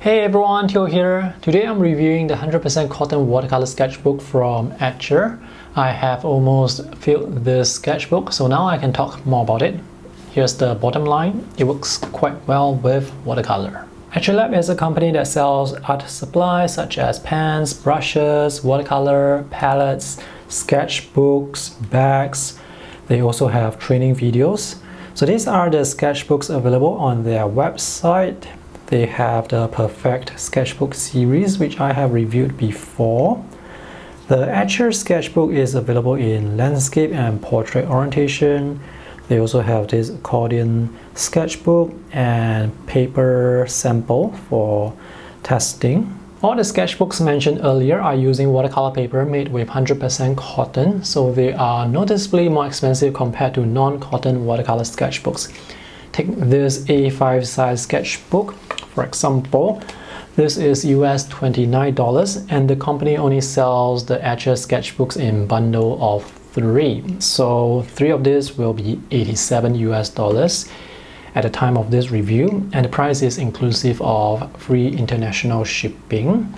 Hey everyone, Theo here. Today I'm reviewing the 100% cotton watercolor sketchbook from Etchr. I have almost filled this sketchbook, so now I can talk more about it. Here's the bottom line. It works quite well with watercolor. Etchr Lab is a company that sells art supplies such as pens, brushes, watercolor, palettes, sketchbooks, bags. They also have training videos. So these are the sketchbooks available on their website. They have the Perfect Sketchbook series, which I have reviewed before. The Etchr sketchbook is available in landscape and portrait orientation. They also have this accordion sketchbook and paper sample for testing. All the sketchbooks mentioned earlier are using watercolor paper made with 100% cotton, so they are noticeably more expensive compared to non-cotton watercolor sketchbooks. Take this A5 size sketchbook, for example. This is US $29, and the company only sells the Etchr sketchbooks in bundle of 3. So 3 of these will be $87 US at the time of this review, and the price is inclusive of free international shipping.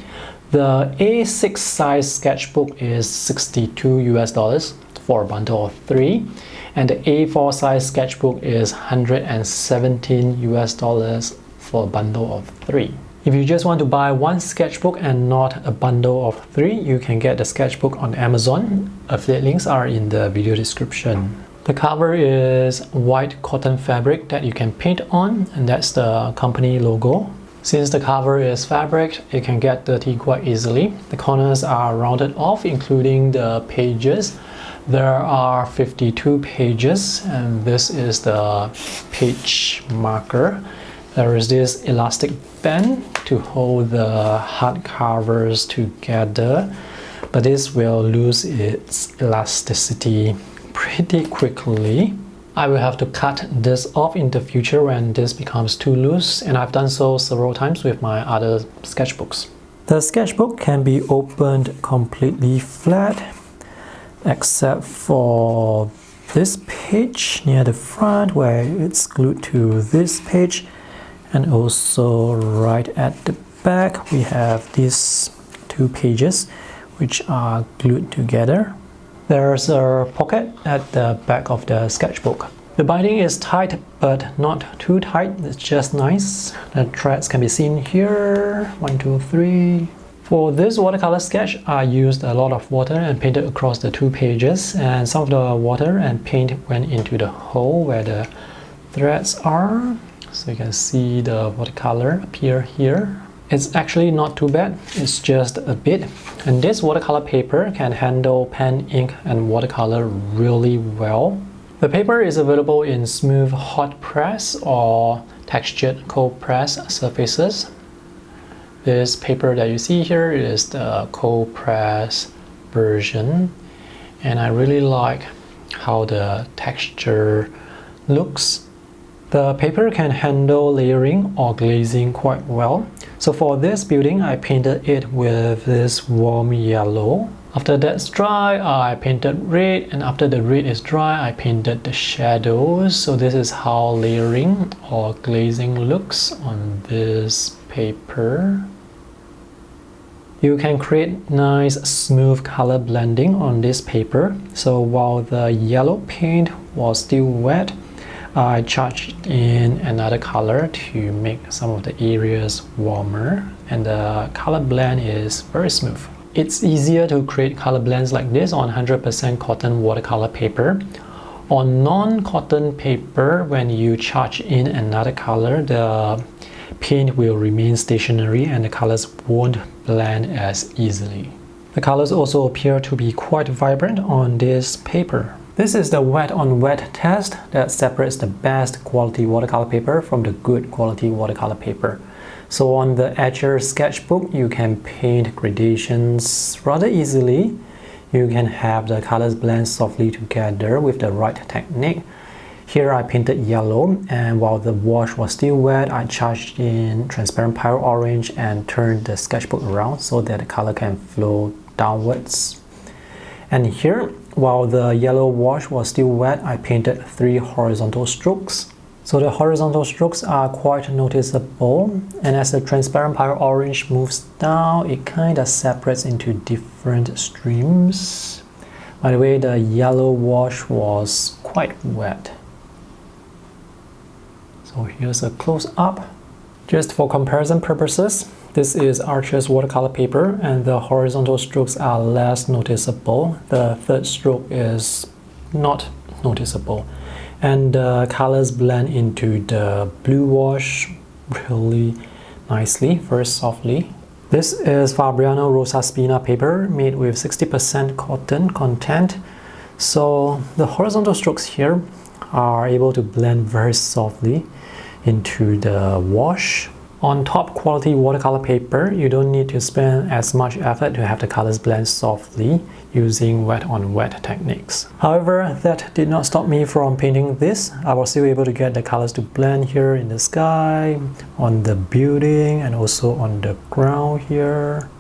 The A6 size sketchbook is $62 US for a bundle of 3, and the A4 size sketchbook is $117 US for a bundle of 3. If you just want to buy one sketchbook and not a bundle of 3, you can get the sketchbook on Amazon. Affiliate links are in the video description. The cover is white cotton fabric that you can paint on, and that's the company logo. Since the cover is fabric, it can get dirty quite easily. The corners are rounded off, including the pages. There are 52 pages, and this is the page marker. There is this elastic band to hold the hard covers together, but this will lose its elasticity pretty quickly. I will have to cut this off in the future when this becomes too loose, and I've done so several times with my other sketchbooks. The sketchbook can be opened completely flat, except for this page near the front where it's glued to this page, and also right at the back we have these 2 pages which are glued together. There's a pocket at the back of the sketchbook. The binding is tight, but not too tight. It's just nice. The threads can be seen here. 1, 2, 3. For this watercolor sketch, I used a lot of water and painted across the 2 pages, and some of the water and paint went into the hole where the threads are. So you can see the watercolor appear here. It's actually not too bad, it's just a bit. And this watercolor paper can handle pen, ink, and watercolor really well. The paper is available in smooth hot press or textured cold press surfaces. This paper that you see here is the cold press version, and I really like how the texture looks. The paper can handle layering or glazing quite well. So for this building, I painted it with this warm yellow. After that's dry, I painted red, and after the red is dry, I painted the shadows. So this is how layering or glazing looks on this paper. You can create nice smooth color blending on this paper. So while the yellow paint was still wet, I charged in another color to make some of the areas warmer, and the color blend is very smooth. It's easier to create color blends like this on 100% cotton watercolor paper. On non-cotton paper, when you charge in another color, the paint will remain stationary and the colors won't blend as easily. The colors also appear to be quite vibrant on this paper. This is the wet on wet test that separates the best quality watercolor paper from the good quality watercolor paper. So on the Etchr sketchbook, you can paint gradations rather easily. You can have the colors blend softly together with the right technique. Here I painted yellow, and while the wash was still wet, I charged in transparent pale orange and turned the sketchbook around so that the color can flow downwards. And here, while the yellow wash was still wet, I painted 3 horizontal strokes. So the horizontal strokes are quite noticeable, and as the transparent pale orange moves down, it kind of separates into different streams. By the way, the yellow wash was quite wet. So here's a close-up. Just for comparison purposes, this is Etchr's watercolor paper, and the horizontal strokes are less noticeable. The third stroke is not noticeable, and the colors blend into the blue wash really nicely, very softly. This is Fabriano Rosa Spina paper made with 60% cotton content, so the horizontal strokes here are able to blend very softly into the wash. On top quality watercolor paper, you don't need to spend as much effort to have the colors blend softly using wet on wet techniques. However, that did not stop me from painting this. I was still able to get the colors to blend here in the sky, on the building, and also on the ground here.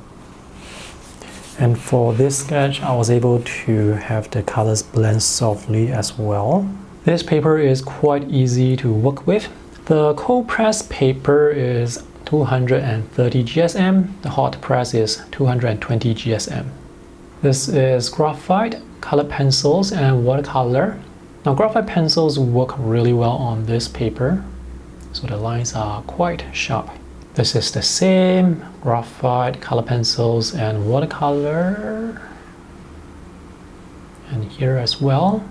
And for this sketch, I was able to have the colors blend softly as well. This paper is quite easy to work with. The cold press paper is 230 GSM, the hot press is 220 GSM. This is graphite, colored pencils, and watercolor. Now graphite pencils work really well on this paper, so the lines are quite sharp. This is the same, graphite, colored pencils, and watercolor. And here as well.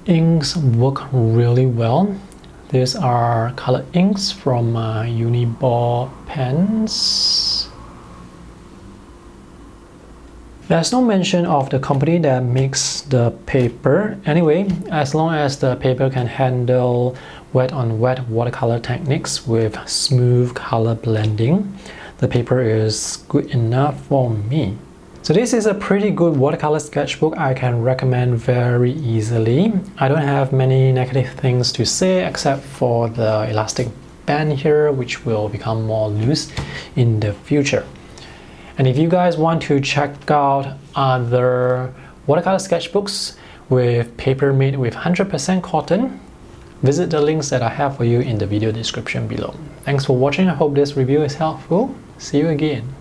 Inks work really well. These are colored inks from Uniball pens. There's no mention of the company that makes the paper. Anyway, as long as the paper can handle wet on wet watercolor techniques with smooth color blending, the paper is good enough for me. So this is a pretty good watercolor sketchbook I can recommend very easily. I don't have many negative things to say except for the elastic band here, which will become more loose in the future. And if you guys want to check out other watercolor sketchbooks with paper made with 100% cotton, visit the links that I have for you in the video description below. Thanks for watching. I hope this review is helpful. See you again.